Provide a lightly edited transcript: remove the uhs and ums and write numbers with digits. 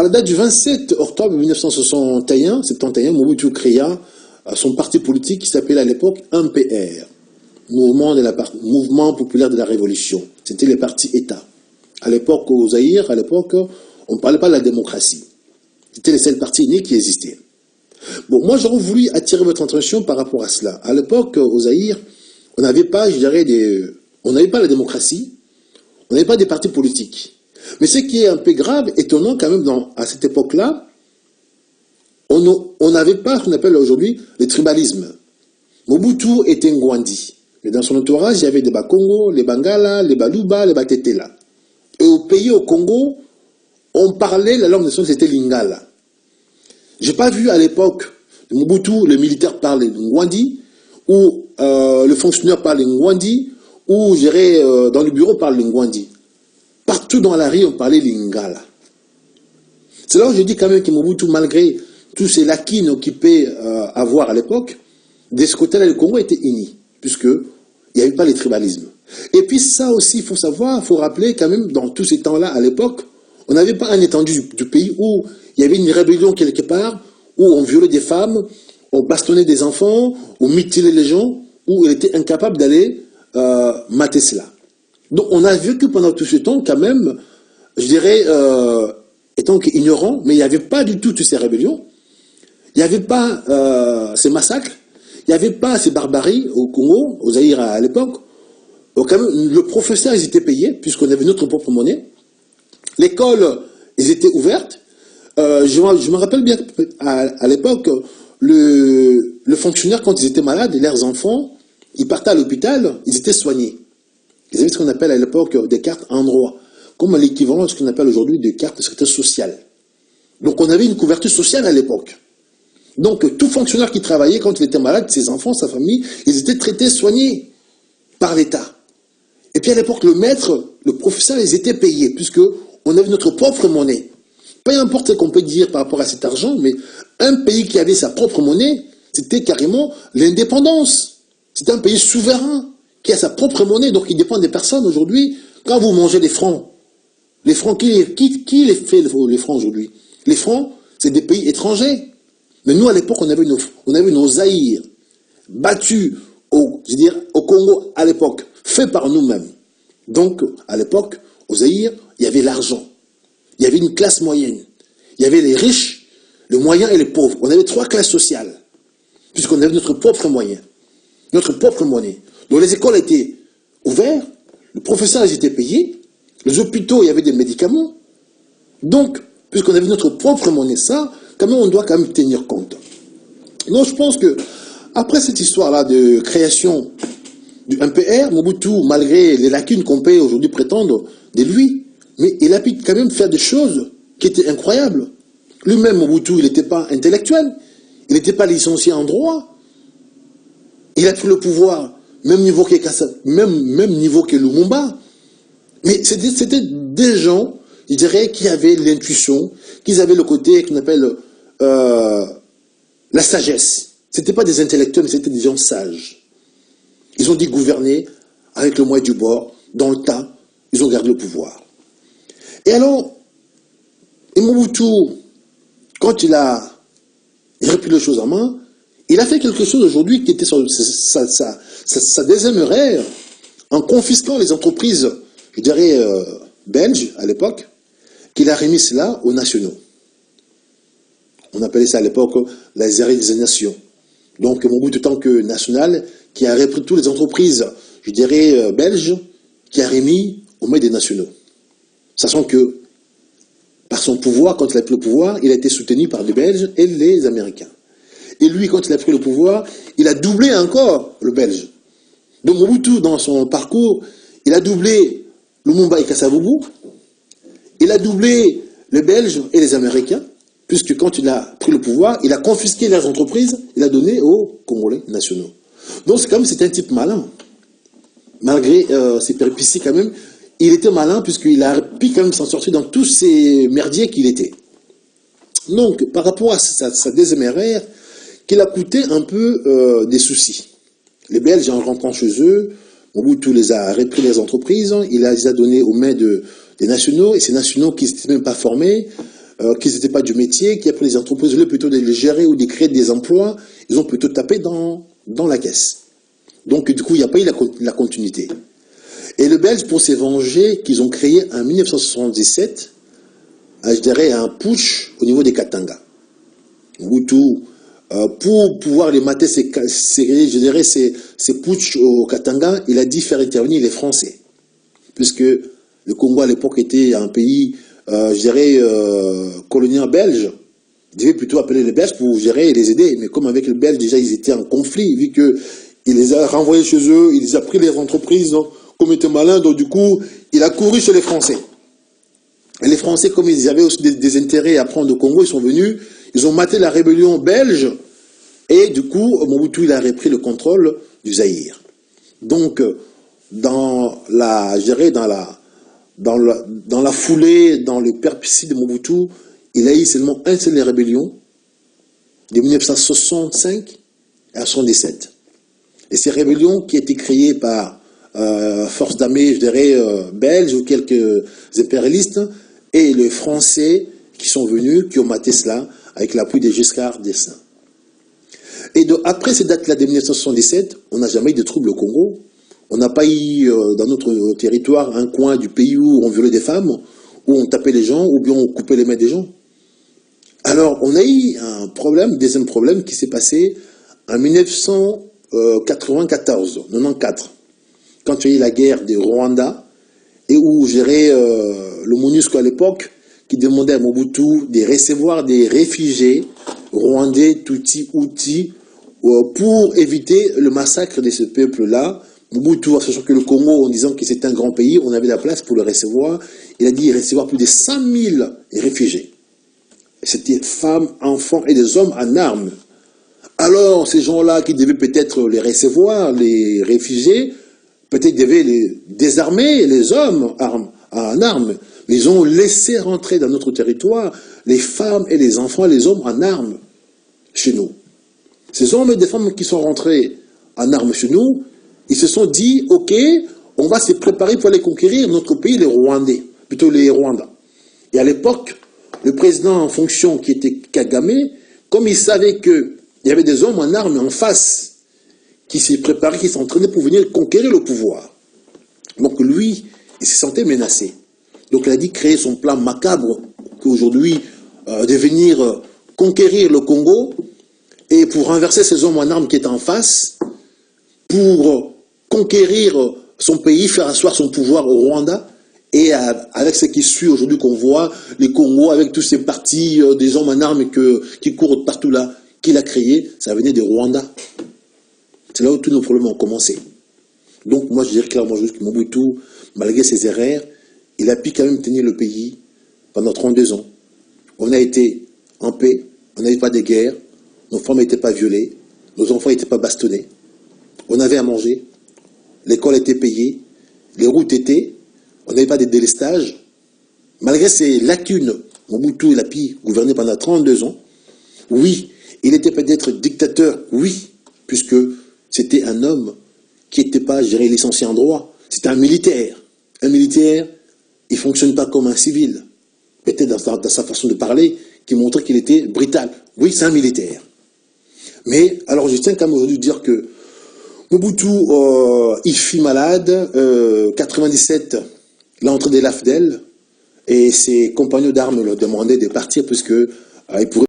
À la date du 27 octobre 1971, Mobutu créa son parti politique qui s'appelait à l'époque MPR, Mouvement populaire de la Révolution. C'était les partis États. À l'époque, au Zaïre, on ne parlait pas de la démocratie. C'était les seuls partis unis qui existaient. Bon, moi, j'aurais voulu attirer votre attention par rapport à cela. À l'époque, au Zaïre, on n'avait pas, je dirais, on n'avait pas la démocratie, on n'avait pas des partis politiques. Mais ce qui est un peu grave, étonnant quand même, à cette époque-là, on n'avait pas ce qu'on appelle aujourd'hui le tribalisme. Mobutu était Ngwandi. Mais dans son entourage, il y avait des Bakongo, les Bangala, les Baluba, les Batetela. Et au pays, au Congo, on parlait, la langue nationale, c'était Lingala. Je n'ai pas vu à l'époque de Mobutu, le militaire parler de Ngwandi, ou le fonctionnaire parle de Ngwandi, ou dans le bureau parle de Ngwandi. Partout dans la rue, on parlait Lingala. C'est là où je dis quand même que Mobutu, malgré tous ces lacunes occupés à voir à l'époque, de ce côté-là, le Congo était uni, puisqu'il n'y avait pas les tribalismes. Et puis ça aussi, il faut savoir, il faut rappeler quand même, dans tous ces temps-là, à l'époque, on n'avait pas un étendu du pays où il y avait une rébellion quelque part, où on violait des femmes, on bastonnait des enfants, on mutilait les gens, où il était incapable d'aller mater cela. Donc on a vécu pendant tout ce temps quand même, je dirais, étant ignorant, mais il n'y avait pas du tout toutes ces rébellions, il n'y avait pas ces massacres, il n'y avait pas ces barbaries au Congo, au Zaïre à l'époque. Le professeur, ils étaient payés, puisqu'on avait notre propre monnaie. L'école, ils étaient ouvertes. Je me rappelle bien, à l'époque, le fonctionnaire, quand ils étaient malades, leurs enfants, ils partaient à l'hôpital, ils étaient soignés. Ils avaient ce qu'on appelle à l'époque des cartes en droit, comme l'équivalent de ce qu'on appelle aujourd'hui des cartes de sécurité sociale. Donc on avait une couverture sociale à l'époque. Donc tout fonctionnaire qui travaillait, quand il était malade, ses enfants, sa famille, ils étaient traités, soignés par l'État. Et puis à l'époque, le maître, le professeur, ils étaient payés, puisque on avait notre propre monnaie. Peu importe ce qu'on peut dire par rapport à cet argent, mais un pays qui avait sa propre monnaie, c'était carrément l'indépendance. C'est un pays souverain, qui a sa propre monnaie, donc il dépend des personnes aujourd'hui. Quand vous mangez les francs, qui les fait les francs aujourd'hui? Les francs, c'est des pays étrangers. Mais nous, à l'époque, on avait nos Zaïres, battus au Congo à l'époque, faits par nous-mêmes. Donc, à l'époque, au Zaïre, il y avait l'argent. Il y avait une classe moyenne. Il y avait les riches, les moyens et les pauvres. On avait trois classes sociales, puisqu'on avait notre propre moyen, notre propre monnaie. Donc les écoles étaient ouvertes, les professeurs étaient payés, les hôpitaux, il y avait des médicaments. Donc, puisqu'on avait notre propre monnaie, ça, quand même, on doit quand même tenir compte. Donc je pense que, après cette histoire-là de création du MPR, Mobutu, malgré les lacunes qu'on peut aujourd'hui prétendre de lui, mais il a pu quand même faire des choses qui étaient incroyables. Lui-même, Mobutu, il n'était pas intellectuel, il n'était pas licencié en droit. Il a pris le pouvoir, même niveau que Lumumba. Mais c'était des gens, je dirais, qui avaient l'intuition, qui avaient le côté qu'on appelle la sagesse. Ce n'étaient pas des intellectuels, mais c'était des gens sages. Ils ont dit gouverner avec le moyen du bord, dans le tas, ils ont gardé le pouvoir. Et alors, Mobutu, quand il a repris les choses en main, il a fait quelque chose aujourd'hui qui était sa deuxième erreur, en confisquant les entreprises, je dirais, belges à l'époque, qu'il a remis cela aux nationaux. On appelait ça à l'époque les hérits des nations. Donc Mobutu, tant que national, qui a repris toutes les entreprises, je dirais, belges, qui a remis aux mains des nationaux. Sachant que, par son pouvoir, quand il a pris le pouvoir, il a été soutenu par les Belges et les Américains. Et lui, quand il a pris le pouvoir, il a doublé encore le Belge. Donc Mobutu, dans son parcours, il a doublé Lumumba et Kasavubu, il a doublé les Belges et les Américains, puisque quand il a pris le pouvoir, il a confisqué leurs entreprises, il a donné aux Congolais nationaux. Donc c'est comme c'était un type malin. Malgré ses péripéties quand même, il était malin puisqu'il a pu quand même s'en sortir dans tous ces merdiers qu'il était. Donc par rapport à sa deuxième erreur, qu'il a coûté un peu des soucis. Les Belges, en rentrant chez eux, Mobutu les a repris les entreprises, il les a données aux mains des nationaux, et ces nationaux qui n'étaient même pas formés, qui n'étaient pas du métier, qui après les entreprises, au lieu plutôt de les gérer ou de créer des emplois, ils ont plutôt tapé dans la caisse. Donc du coup, il n'y a pas eu la continuité. Et le Belge, pour se venger, qu'ils ont créé en 1977, je dirais un putsch au niveau des Katanga. Mobutu, pour pouvoir les mater, ces putsch au Katanga, il a dit faire intervenir les Français. Puisque le Congo à l'époque était un pays, je dirais, colonial belge. Il devait plutôt appeler les Belges pour gérer et les aider. Mais comme avec les Belges, déjà, ils étaient en conflit, vu qu'il les a renvoyés chez eux, il les a pris les entreprises, donc, comme ils étaient malins, donc du coup, il a couru chez les Français. Et les Français, comme ils avaient aussi des intérêts à prendre au Congo, ils sont venus, ils ont maté la rébellion belge, et du coup, Mobutu, il a repris le contrôle du Zaïre. Donc, dans la foulée, dans le perpétuel de Mobutu, il a eu seulement un seul rébellion, de 1965 à 1977. Et ces rébellions qui étaient créées par forces d'armée, je dirais, belges ou quelques impérialistes, et les Français qui sont venus, qui ont maté cela, avec l'appui de Giscard d'Estaing. Et donc, après ces dates-là de 1977, on n'a jamais eu de troubles au Congo. On n'a pas eu dans notre territoire un coin du pays où on violait des femmes, où on tapait les gens, ou bien on coupait les mains des gens. Alors, on a eu un problème, deuxième problème, qui s'est passé en 1994, quand il y a eu la guerre du Rwanda, et où gérait le MONUSCO à l'époque, qui demandait à Mobutu de recevoir des réfugiés rwandais, Tutsi, Hutus, pour éviter le massacre de ce peuple-là. Mobutu, sachant que le Congo, en disant que c'est un grand pays, on avait la place pour le recevoir. Il a dit recevoir plus de 100 000 réfugiés. C'était femmes, enfants et des hommes en armes. Alors, ces gens-là qui devaient peut-être les recevoir, les réfugiés, peut-être devaient les désarmer, les hommes en armes. Mais ils ont laissé rentrer dans notre territoire les femmes et les enfants, les hommes en armes chez nous. Ces hommes et des femmes qui sont rentrés en armes chez nous, ils se sont dit, ok, on va se préparer pour aller conquérir notre pays, les Rwandais, plutôt les Rwandais. Et à l'époque, le président en fonction qui était Kagame, comme il savait qu'il y avait des hommes en armes en face, qui s'y préparaient, qui s'entraînaient pour venir conquérir le pouvoir. Donc lui, il se sentait menacé. Donc il a dit créer son plan macabre, qu'aujourd'hui, de venir conquérir le Congo, et pour renverser ces hommes en armes qui étaient en face, pour conquérir son pays, faire asseoir son pouvoir au Rwanda, et avec ce qui suit aujourd'hui qu'on voit, les Congos, avec tous ces partis, des hommes en armes qui courent partout là, qu'il a créé, ça venait des Rwanda. C'est là où tous nos problèmes ont commencé. Donc moi je dirais clairement juste que Mobutu, malgré ses erreurs, il a pu quand même tenir le pays pendant 32 ans. On a été en paix, on n'avait pas de guerre, nos femmes n'étaient pas violées, nos enfants n'étaient pas bastonnés, on avait à manger, l'école était payée, les routes étaient, on n'avait pas de délestage. Malgré ses lacunes, Mobutu, il a pu gouverner pendant 32 ans. Oui, il était peut-être dictateur, oui, puisque c'était un homme qui n'était pas, je dirais, licencié en droit. C'était un militaire. Un militaire, il ne fonctionne pas comme un civil. Peut-être dans sa façon de parler, qui montrait qu'il était brutal. Oui, c'est un militaire. Mais, alors je tiens quand même aujourd'hui à dire que Mobutu, il fut malade, 97, l'entrée de l'AFDEL, et ses compagnons d'armes leur demandaient de partir puisque il pourrait